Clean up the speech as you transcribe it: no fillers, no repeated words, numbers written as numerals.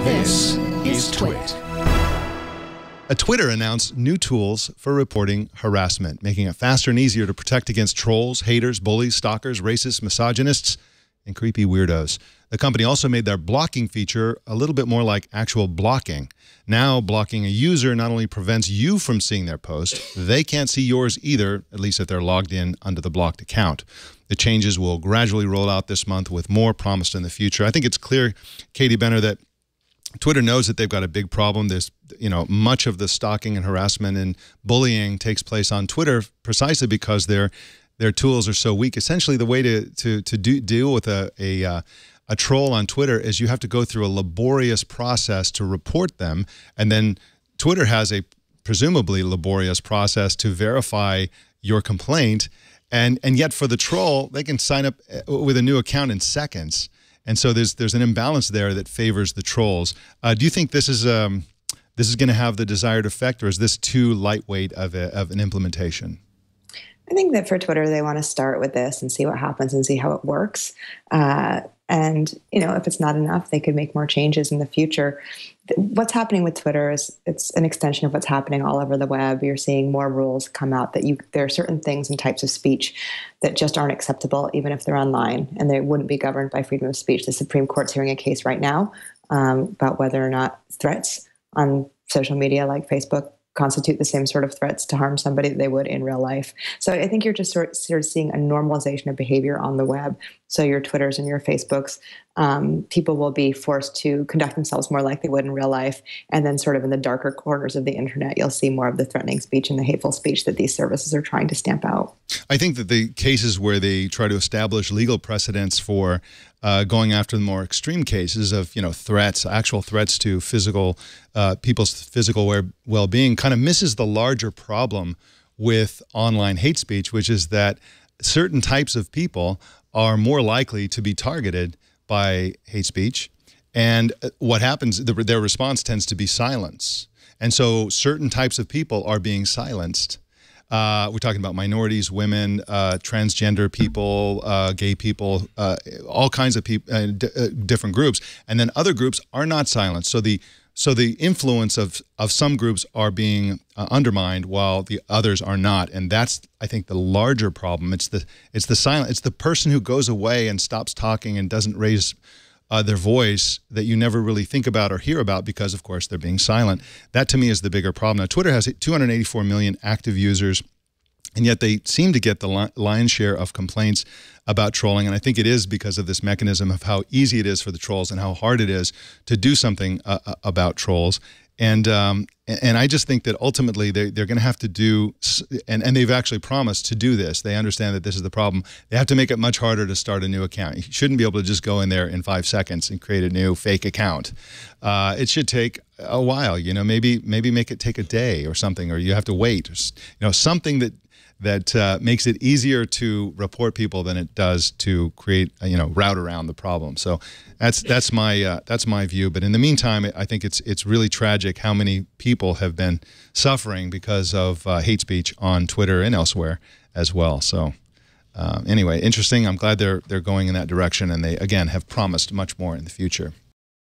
This is TWiT. Twitter announced new tools for reporting harassment, making it faster and easier to protect against trolls, haters, bullies, stalkers, racists, misogynists, and creepy weirdos. The company also made their blocking feature a little bit more like actual blocking. Now, blocking a user not only prevents you from seeing their post, they can't see yours either, at least if they're logged in under the blocked account. The changes will gradually roll out this month with more promised in the future. I think it's clear, Katie Benner, that Twitter knows that they've got a big problem. There's, much of the stalking and harassment and bullying takes place on Twitter precisely because their tools are so weak. Essentially, the way to deal with a troll on Twitter is you have to go through a laborious process to report them, and then Twitter has a presumably laborious process to verify your complaint, and yet for the troll, they can sign up with a new account in seconds. And so there's an imbalance there that favors the trolls. Do you think this is going to have the desired effect, or is this too lightweight of an implementation? I think that for Twitter, they want to start with this and see what happens and see how it works. And if it's not enough, they could make more changes in the future. What's happening with Twitter is it's an extension of what's happening all over the web. You're seeing more rules come out that there are certain things and types of speech that just aren't acceptable, even if they're online, and they wouldn't be governed by freedom of speech. The Supreme Court's hearing a case right now about whether or not threats on social media like Facebook constitute the same sort of threats to harm somebody that they would in real life. So I think you're just sort of seeing a normalization of behavior on the web. So your Twitters and your Facebooks, people will be forced to conduct themselves more like they would in real life. And then sort of in the darker corners of the internet, you'll see more of the threatening speech and the hateful speech that these services are trying to stamp out. I think that the cases where they try to establish legal precedents for going after the more extreme cases of, threats, actual threats to people's physical well-being kind of misses the larger problem with online hate speech, which is that certain types of people are more likely to be targeted by hate speech. And what happens, their response tends to be silence. And so certain types of people are being silenced. We're talking about minorities, women, transgender people, gay people, all kinds of people, different groups. And then other groups are not silenced. So the influence of some groups are being undermined while the others are not. And that's, I think, the larger problem. It's the silent. It's the person who goes away and stops talking and doesn't raise their voice that you never really think about or hear about because, of course, they're being silent. That, to me, is the bigger problem. Now, Twitter has 284 million active users, and yet they seem to get the lion's share of complaints about trolling. And I think it is because of this mechanism of how easy it is for the trolls and how hard it is to do something about trolls. And I just think that ultimately they're going to have to do, and they've actually promised to do this. They understand that this is the problem. They have to make it much harder to start a new account. You shouldn't be able to just go in there in 5 seconds and create a new fake account. It should take a while. Maybe make it take a day or something, or you have to wait. Something that makes it easier to report people than it does to create route around the problem. So that's my view. But in the meantime, I think it's really tragic how many people have been suffering because of hate speech on Twitter and elsewhere as well. So anyway, interesting. I'm glad they're going in that direction, and they again have promised much more in the future.